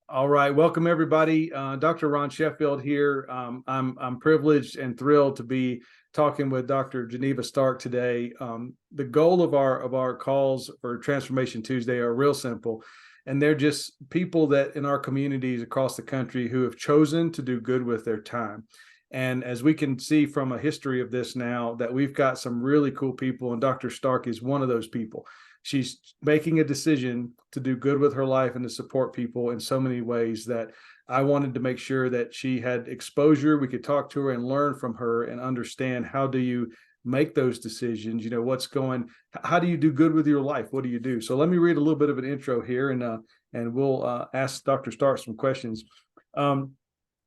All right, welcome everybody. Dr. Ron Sheffield here. I'm privileged and thrilled to be talking with Dr. Geneva Stark today. The goal of our calls for Transformation Tuesday are real simple, and they're just people that in our communities across the country who have chosen to do good with their time. And as we can see from a history of this now, that we've got some really cool people, and Dr. Stark is one of those people. She's making a decision to do good with her life and to support people in so many ways that I wanted to make sure that she had exposure. We could talk to her and learn from her and understand, how do you make those decisions? How do you do good with your life? What do you do? So let me read a little bit of an intro here, and we'll ask Dr. Stark some questions.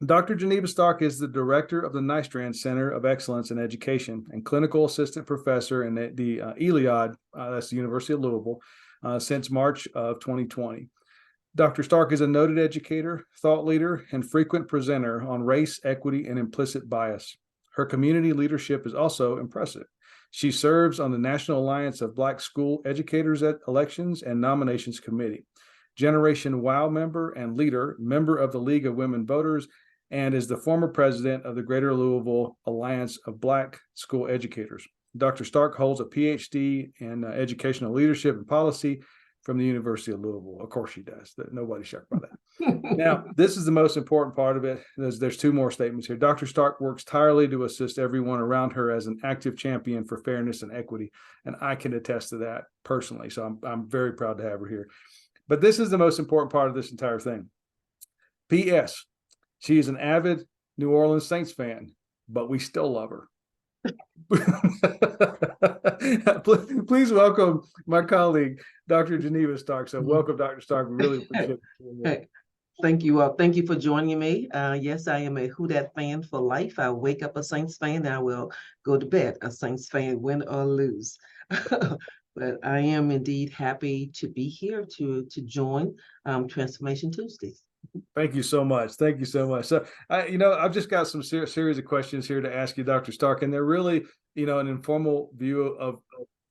Dr. Geneva Stark is the director of the Nystrom Center of Excellence in Education and clinical assistant professor in the Iliad, that's the University of Louisville, since March of 2020. Dr. Stark is a noted educator, thought leader, and frequent presenter on race, equity, and implicit bias. Her community leadership is also impressive. She serves on the National Alliance of Black School Educators at Elections and Nominations Committee, Generation WOW member and leader, member of the League of Women Voters, and is the former president of the Greater Louisville Alliance of Black School Educators. Dr. Stark holds a PhD in educational leadership and policy from the University of Louisville. Of course she does. Nobody's shocked by that. Now, this is the most important part of it. There's two more statements here. Dr. Stark works tirelessly to assist everyone around her as an active champion for fairness and equity, and I can attest to that personally. So I'm very proud to have her here. But this is the most important part of this entire thing. P.S. She is an avid New Orleans Saints fan, but we still love her. Please welcome my colleague, Dr. Geneva Stark. So welcome, Dr. Stark. We really appreciate it. Thank you. Thank you for joining me. Yes, I am a Who Dat fan for life. I wake up a Saints fan, and I will go to bed a Saints fan, win or lose. But I am indeed happy to be here to join Transformation Tuesdays. Thank you so much. Thank you so much. So, I've just got some series of questions here to ask you, Dr. Stark, and they're really, an informal view of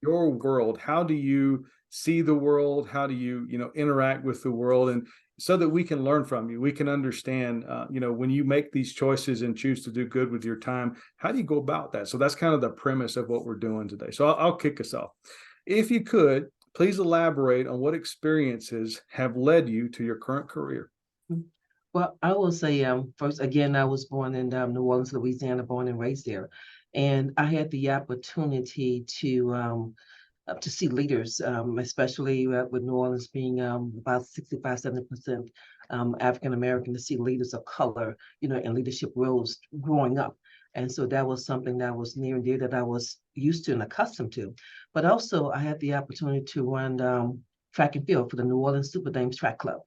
your world. How do you see the world? How do you, interact with the world? And so that we can learn from you, we can understand, when you make these choices and choose to do good with your time, how do you go about that? So that's kind of the premise of what we're doing today. So I'll kick us off. If you could, please elaborate on what experiences have led you to your current career. Well, I will say first, again, I was born in New Orleans, Louisiana, born and raised there. And I had the opportunity to see leaders, especially with New Orleans being about 65–70% African American, to see leaders of color, in leadership roles growing up. And so that was something that was near and dear that I was used to and accustomed to. But also, I had the opportunity to run track and field for the New Orleans Super Dames Track Club.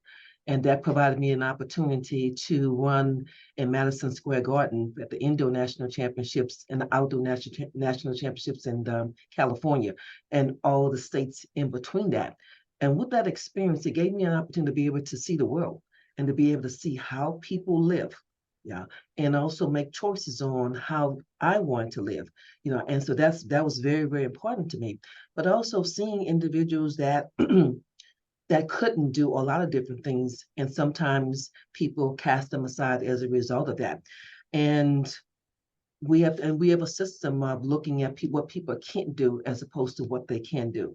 And that provided me an opportunity to run in Madison Square Garden at the indoor national championships and the outdoor national championships in California and all the states in between that. And with that experience, it gave me an opportunity to be able to see the world and to be able to see how people live. Yeah, and also make choices on how I want to live, and so that was very, very important to me. But also seeing individuals that that couldn't do a lot of different things. And sometimes people cast them aside as a result of that. And we have a system of looking at what people can't do as opposed to what they can do.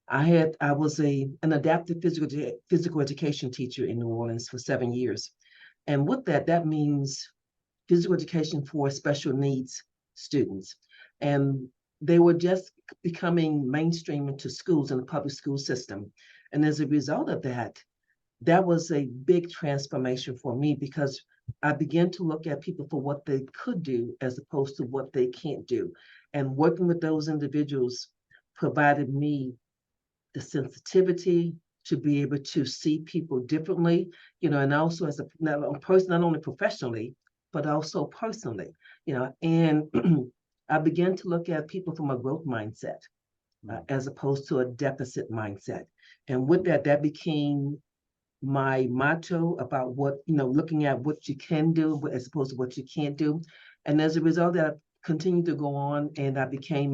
I was an adaptive physical education teacher in New Orleans for 7 years. And with that means physical education for special needs students. And they were just becoming mainstream into schools in the public school system. And as a result of that, that was a big transformation for me because I began to look at people for what they could do as opposed to what they can't do. And working with those individuals provided me the sensitivity to be able to see people differently, and also as a person, not only professionally, but also personally, and I began to look at people from a growth mindset as opposed to a deficit mindset. And with that became my motto about looking at what you can do as opposed to what you can't do. And as a result, that I continued to go on, and I became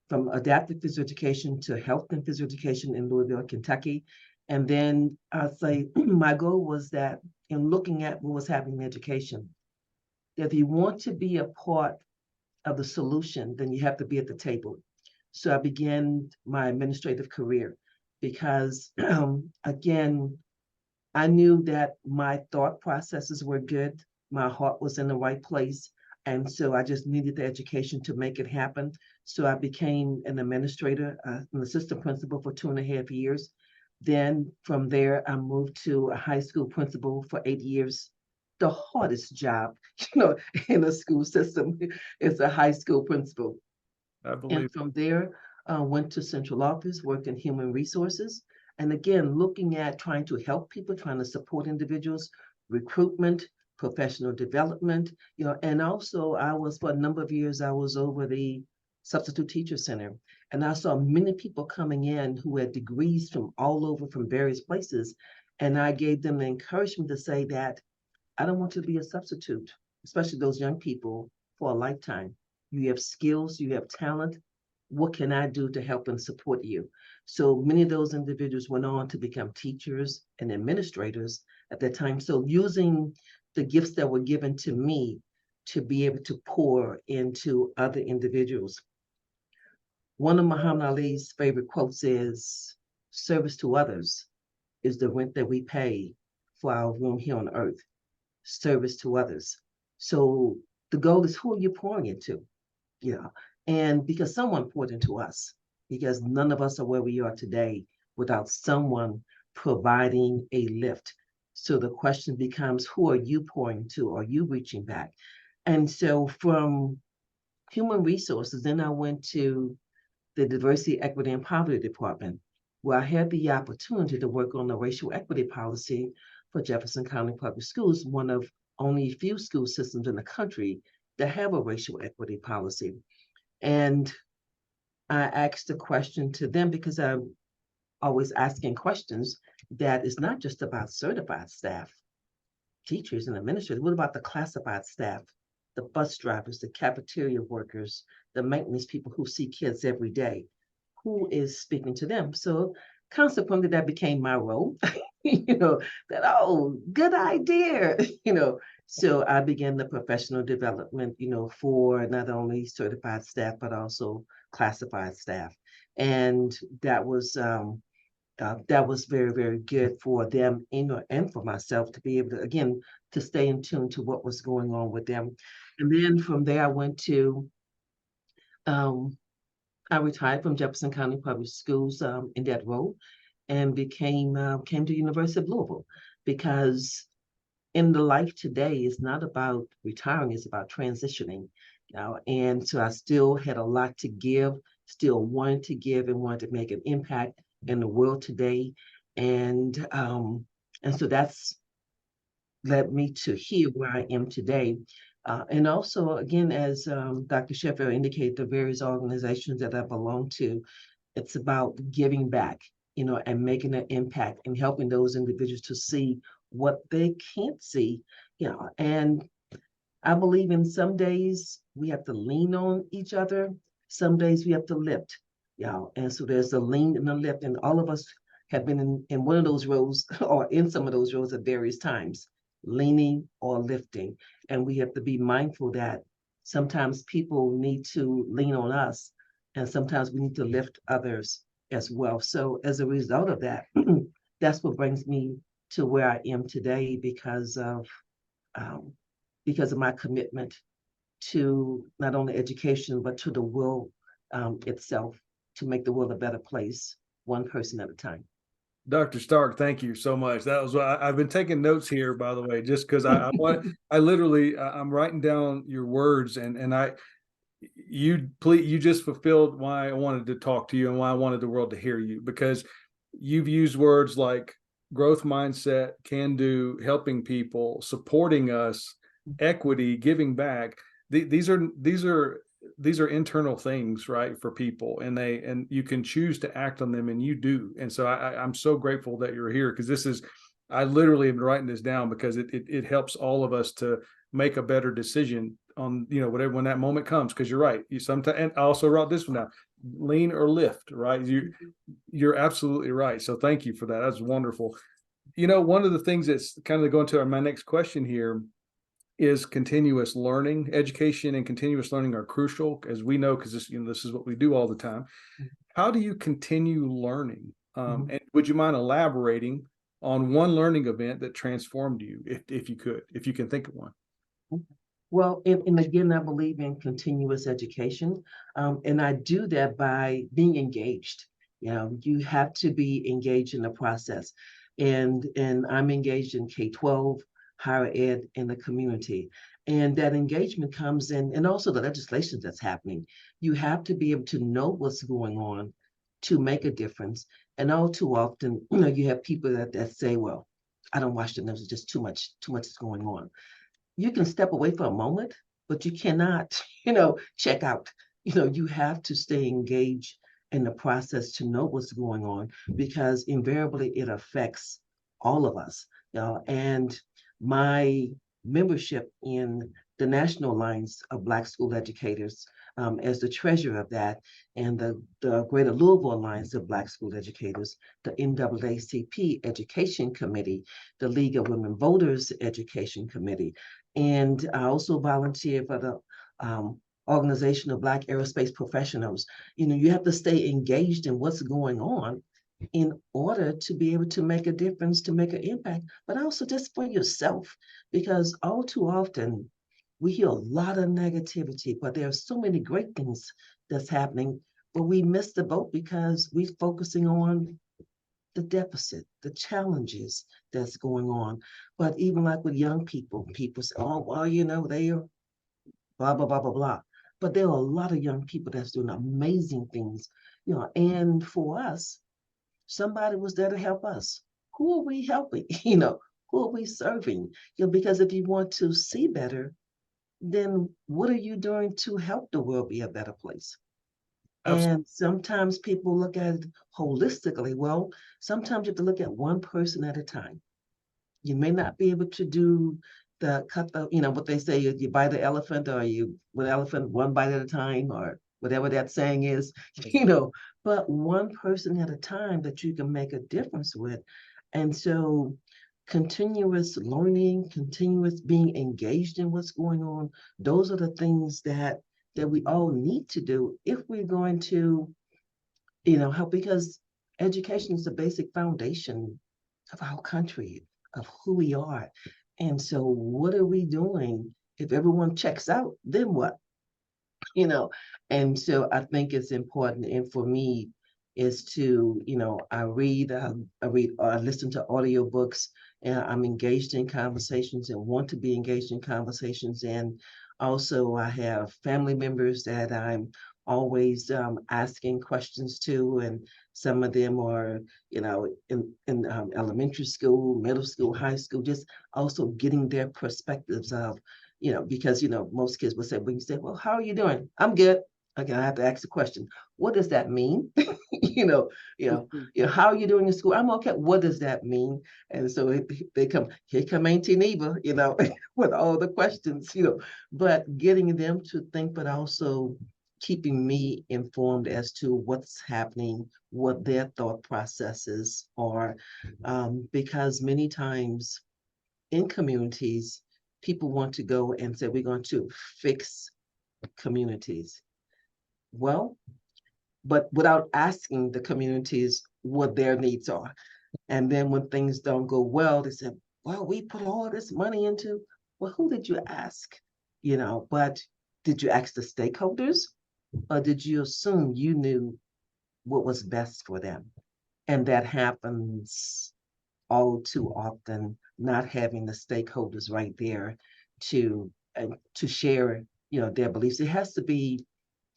from adaptive physical education to health and physical education in Louisville, Kentucky. And then I'd say my goal was that in looking at what was happening in education, if you want to be a part of the solution, then you have to be at the table. So I began my administrative career because, again, I knew that my thought processes were good, my heart was in the right place. And so I just needed the education to make it happen. So I became an administrator, an assistant principal for 2.5 years. Then from there, I moved to a high school principal for 8 years. The hardest job, in a school system is a high school principal. I And believe. from there, went to central office, worked in human resources. And again, looking at trying to help people, trying to support individuals, recruitment, professional development, and also I was, for a number of years, I was over the substitute teacher center. And I saw many people coming in who had degrees from all over, from various places. And I gave them the encouragement to say that I don't want you to be a substitute, especially those young people, for a lifetime. You have skills, you have talent. What can I do to help and support you? So many of those individuals went on to become teachers and administrators at that time. So using the gifts that were given to me to be able to pour into other individuals. One of Muhammad Ali's favorite quotes is, service to others is the rent that we pay for our room here on earth. Service to others. So the goal is, who are you pouring into? Yeah. And because someone poured into us, because none of us are where we are today without someone providing a lift. So the question becomes, who are you pouring to? Are you reaching back? And so from human resources, then I went to the Diversity, Equity, and Poverty Department, where I had the opportunity to work on the racial equity policy for Jefferson County Public Schools, one of only a few school systems in the country that have a racial equity policy. And I asked a question to them because I'm always asking questions that is not just about certified staff, teachers and administrators. What about the classified staff, the bus drivers, the cafeteria workers, the maintenance people who see kids every day? Who is speaking to them? So consequently, that became my role. That, oh, good idea. So I began the professional development, for not only certified staff but also classified staff, and that was very, very good for them, and for myself to be able to, again, to stay in tune to what was going on with them. And then from there, um, I retired from Jefferson County Public Schools in that role, and came to University of Louisville, because in the life today is not about retiring, it's about transitioning. And so I still had a lot to give, still wanted to give and wanted to make an impact in the world today. And so that's led me to here where I am today. And also, again, as Dr. Sheffield indicated, the various organizations that I belong to, it's about giving back, and making an impact and helping those individuals to see what they can't see, and I believe in some days we have to lean on each other. Some days we have to lift, and so there's a lean and a lift, and all of us have been in one of those roles or in some of those roles at various times, leaning or lifting. And we have to be mindful that sometimes people need to lean on us, and sometimes we need to lift others as well. So as a result of that, that's what brings me to where I am today, um, because of my commitment to not only education, but to the world itself, to make the world a better place, one person at a time. Dr. Stark, thank you so much. That was I've been taking notes here, by the way, just because I want, I literally, I'm writing down your words, and you just fulfilled why I wanted to talk to you and why I wanted the world to hear you, because you've used words like growth mindset, can do, helping people, supporting us, equity, giving back. These are internal things, right, for people, and you can choose to act on them, and you do. And so I'm so grateful that you're here, because this is, I literally have been writing this down because it helps all of us to make a better decision whatever, when that moment comes, because you're right. You sometimes, and I also wrote this one down, lean or lift, right? You're absolutely right. So thank you for that. That's wonderful. One of the things that's kind of going to my next question here is continuous learning. Education and continuous learning are crucial, as we know, because this is what we do all the time. How do you continue learning? And would you mind elaborating on one learning event that transformed you, if you could, if you can think of one? Well, and again, I believe in continuous education, and I do that by being engaged. You have to be engaged in the process, and I'm engaged in K-12, higher ed, in the community, and that engagement comes in, and also the legislation that's happening. You have to be able to know what's going on to make a difference, and all too often, you have people that say, "Well, I don't watch the news; it's just too much is going on." You can step away for a moment, but you cannot, check out. You have to stay engaged in the process to know what's going on because invariably it affects all of us. And my membership in the National Alliance of Black School Educators, as the treasurer of that, and the Greater Louisville Alliance of Black School Educators, the NAACP Education Committee, the League of Women Voters Education Committee, and I also volunteer for the Organization of Black Aerospace Professionals. You have to stay engaged in what's going on in order to be able to make a difference, to make an impact, but also just for yourself, because all too often we hear a lot of negativity, but there are so many great things that's happening, but we miss the boat because we're focusing on the deficit, the challenges that's going on. But even like with young people say, oh, well, they are blah, blah, blah, blah, blah. But there are a lot of young people that's doing amazing things, and for us, somebody was there to help us. Who are we helping? Who are we serving? Because if you want to see better, then what are you doing to help the world be a better place? Absolutely. And sometimes people look at it holistically. Well, sometimes you have to look at one person at a time. You may not be able to do what they say, you bite the elephant or you with elephant one bite at a time or whatever that saying is, but one person at a time that you can make a difference with. And so continuous learning, continuous being engaged in what's going on, those are the things that we all need to do if we're going to, help, because education is the basic foundation of our country, of who we are. And so what are we doing? If everyone checks out, then what? you know and so I think it's important, and for me is to, I read or I listen to audiobooks, and I'm engaged in conversations and want to be engaged in conversations. And also I have family members that I'm always asking questions to, and some of them are, in elementary school, middle school, high school, just also getting their perspectives of, because most kids will say, when you say, well, how are you doing? I'm good. Okay, I have to ask the question, what does that mean? you know, how are you doing in school? I'm okay. What does that mean? And so they come, here come Auntie Neva, with all the questions, but getting them to think, but also keeping me informed as to what's happening, what their thought processes are, because many times in communities, people want to go and say, we're going to fix communities. Well, but without asking the communities what their needs are. And then when things don't go well, they say, well, we put all this money into, well, who did you ask? But did you ask the stakeholders, or did you assume you knew what was best for them? And that happens all too often, not having the stakeholders right there to to share, their beliefs. It has to be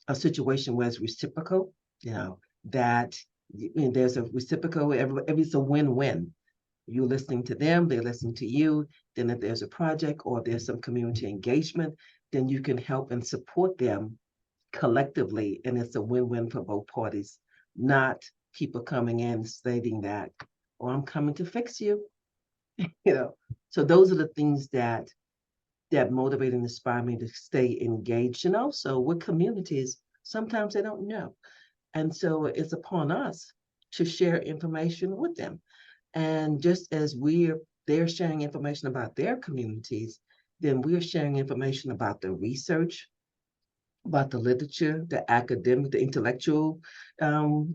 a situation where it's reciprocal, that there's a reciprocal, it's a win-win. You're listening to them, they're listening to you. Then if there's a project or there's some community engagement, then you can help and support them collectively, and it's a win-win for both parties, not people coming in stating that, oh, I'm coming to fix you. you know so those are the things that that motivate and inspire me to stay engaged. And also with communities, sometimes they don't know. And so it's upon us to share information with them. And just as they're sharing information about their communities, then we're sharing information about the research, about the literature, the academic, the intellectual um,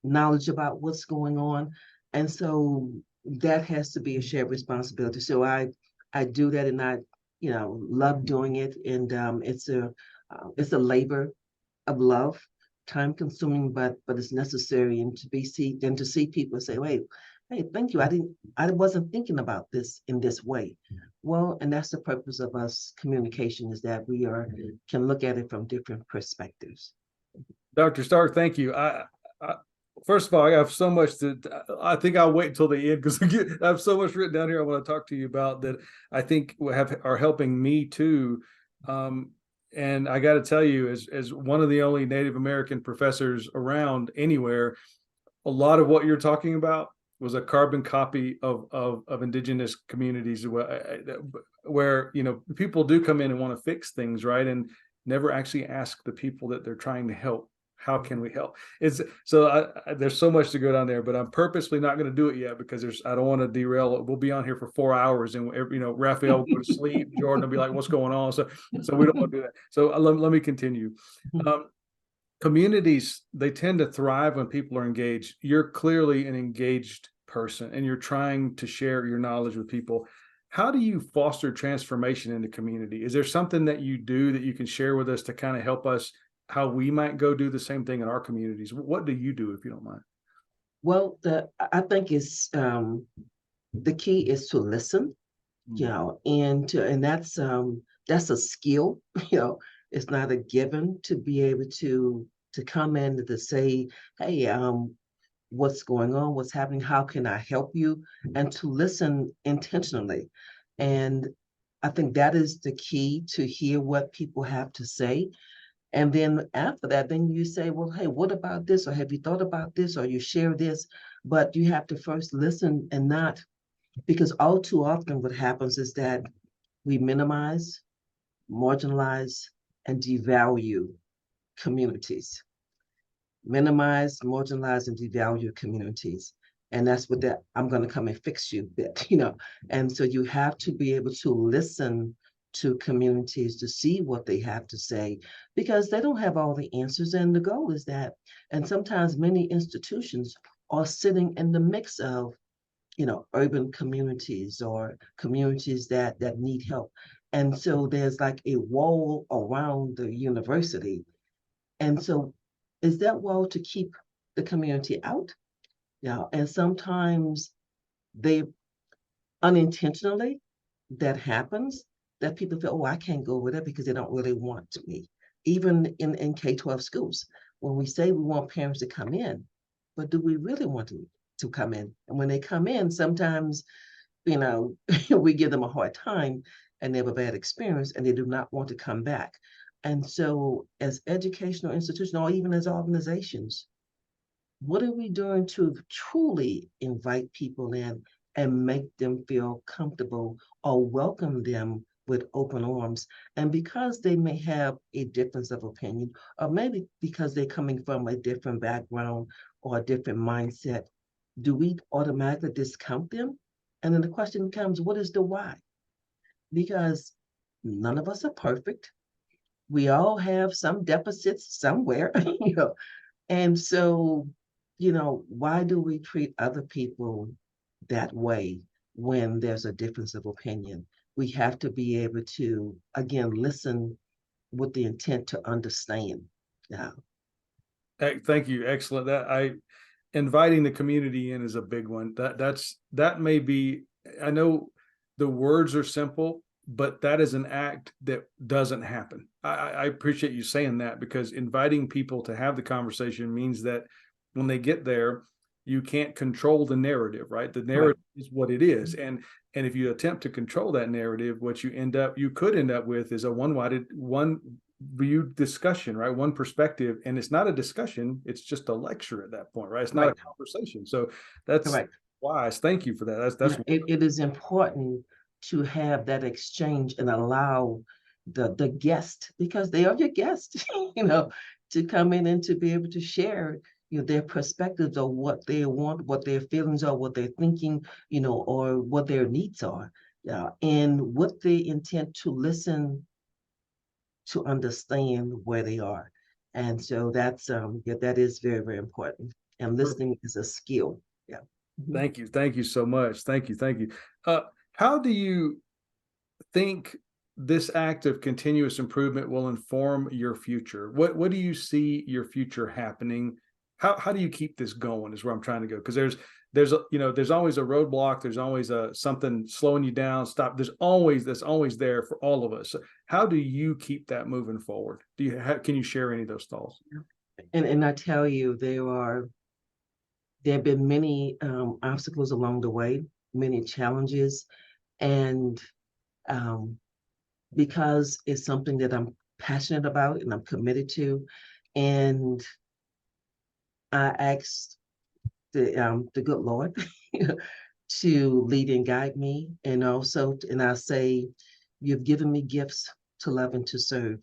knowledge about what's going on. And so that has to be a shared responsibility. So I do that, and I love doing it, and it's a labor of love, time consuming, but it's necessary, and to see people say, wait, hey, thank you. I wasn't thinking about this in this way. Well, and that's the purpose of us communication, is that we can look at it from different perspectives. Dr. Stark, thank you. I first of all, I have so much I think I'll wait until the end because I have so much written down here I want to talk to you about that I think are helping me too. And I got to tell you, as one of the only Native American professors around anywhere, a lot of what you're talking about was a carbon copy of indigenous communities where people do come in and want to fix things, right, and never actually ask the people that they're trying to help, how can we help? It's so there's so much to go down there, but I'm purposely not going to do it yet because I don't want to derail it. We'll be on here for 4 hours, and Raphael will go to sleep. Jordan will be like, "What's going on?" So we don't want to do that. So let me continue. Communities, they tend to thrive when people are engaged. You're clearly an engaged person, and you're trying to share your knowledge with people. How do you foster transformation in the community? Is there something that you do that you can share with us to kind of help us how we might go do the same thing in our communities? What do you do, if you don't mind? Well, I think it's the key is to listen, and that's a skill. It's not a given to be able to come in and to say, hey, what's going on, what's happening, how can I help you, and to listen intentionally. And I think that is the key, to hear what people have to say. And then after that, then you say, well, hey, what about this? Or have you thought about this? Or you share this. But you have to first listen, and not, because all too often what happens is that we minimize, marginalize, and devalue communities. Minimize, marginalize, and devalue communities. And that's what that I'm going to come and fix you bit. And so you have to be able to listen to communities to see what they have to say, because they don't have all the answers. And the goal is that, and sometimes many institutions are sitting in the mix of, urban communities or communities that need help. And so there's like a wall around the university. And so is that wall to keep the community out? And sometimes they unintentionally, that happens, that people feel, oh, I can't go over there because they don't really want me. Even in K-12 schools, when we say we want parents to come in, but do we really want them to come in? And when they come in, sometimes, we give them a hard time, and they have a bad experience, and they do not want to come back. And so as educational institutions, or even as organizations, what are we doing to truly invite people in and make them feel comfortable, or welcome them with open arms? And because they may have a difference of opinion, or maybe because they're coming from a different background or a different mindset, do we automatically discount them? And then the question becomes, what is the why? Because none of us are perfect. We all have some deficits somewhere, And so, why do we treat other people that way when there's a difference of opinion? We have to be able to, again, listen with the intent to understand. Yeah. Thank you. Excellent. Inviting the community in is a big one. That may be, I know the words are simple, but that is an act that doesn't happen. I appreciate you saying that, because inviting people to have the conversation means that when they get there, you can't control the narrative, right? The narrative is what it is. And if you attempt to control that narrative, what you could end up with is a one view discussion, right? One perspective. And it's not a discussion, it's just a lecture at that point, right? It's not a conversation. So that's wise. Thank you for that. That's it is important to have that exchange and allow the guest, because they are your guests, to come in and to be able to share their perspectives of what they want, what their feelings are, what they're thinking, or what their needs are. Yeah, and what they intend to listen to understand where they are. And so that's yeah, that is very, very important. And listening is a skill. Yeah. Mhm. Thank you. Thank you so much. Thank you. Thank you. Uh, how do you think this act of continuous improvement will inform your future? What do you see your future happening? How do you keep this going is where I'm trying to go. Because there's always a roadblock, there's always a something slowing you down, stop. That's always there for all of us. So how do you keep that moving forward? Can you share any of those thoughts? And I tell you, there have been many obstacles along the way, many challenges, and um, because it's something that I'm passionate about and I'm committed to, and I asked the good Lord to lead and guide me, and also, and I say, you've given me gifts to love and to serve.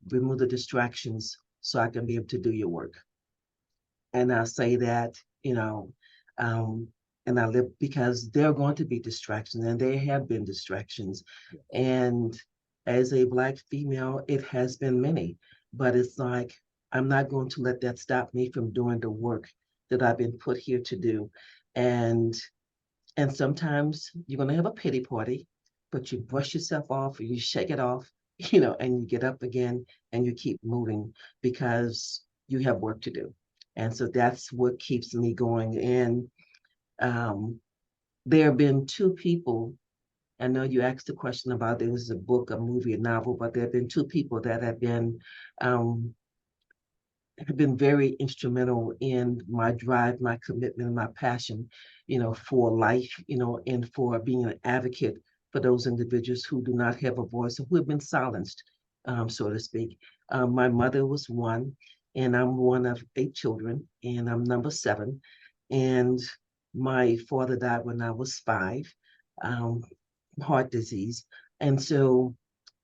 Remove the distractions so I can be able to do your work. And I say that, you know, um, and I live because there are going to be distractions, and there have been distractions. And as a Black female, it has been many, but it's like, I'm not going to let that stop me from doing the work that I've been put here to do. And and sometimes you're going to have a pity party, but you brush yourself off, or you shake it off, and you get up again and you keep moving because you have work to do. And so that's what keeps me going. And um, there have been two people. I know you asked the question about there was a book, a movie, a novel, but there have been two people that um, have been very instrumental in my drive, my commitment, and my passion, for life, and for being an advocate for those individuals who do not have a voice or who have been silenced, so to speak. My mother was one, and I'm one of 8 children, and I'm number 7. And my father died when I was 5, um, heart disease. And so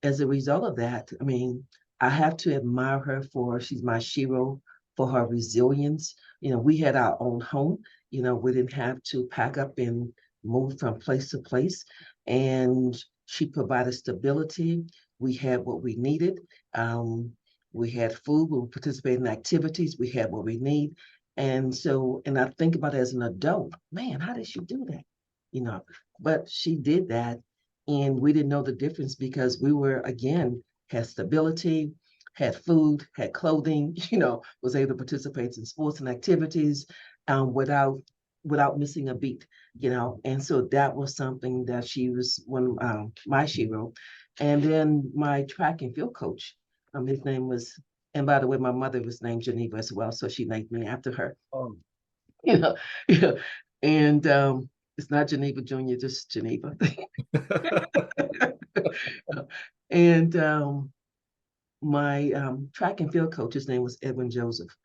as a result of that, I mean, I have to admire her for she's my shero for her resilience. We had our own home. We didn't have to pack up and move from place to place. And she provided stability. We had what we needed. Um, we had food, we participated in activities, we had what we need. And so, and I think about it as an adult, man, how did she do that? You know, but she did that, and we didn't know the difference because we were, again, had stability, had food, had clothing, was able to participate in sports and activities without missing a beat, and so that was something that she was one my shero. And then my track and field coach, his name was, and by the way, my mother was named Geneva as well, so she named me after her. Oh. you know, yeah. And it's not Geneva Junior, just Geneva. And my track and field coach, his name was Edwin Joseph,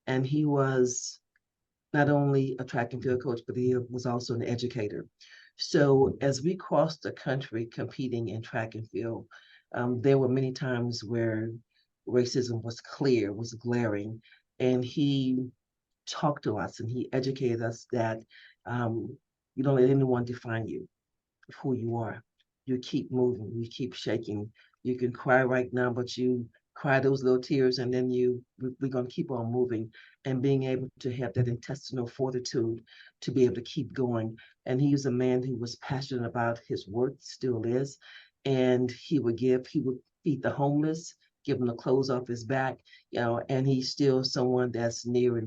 and he was not only a track and field coach, but he was also an educator. So as we crossed the country competing in track and field, there were many times where racism was clear, was glaring, and he talked to us and he educated us that um, you don't let anyone define you, who you are. You keep moving, you keep shaking. You can cry right now, but you cry those little tears, and then we're going to keep on moving and being able to have that intestinal fortitude to be able to keep going. And he was a man who was passionate about his work, still is, and he would feed the homeless, give them the clothes off his back, and he's still someone that's near and dear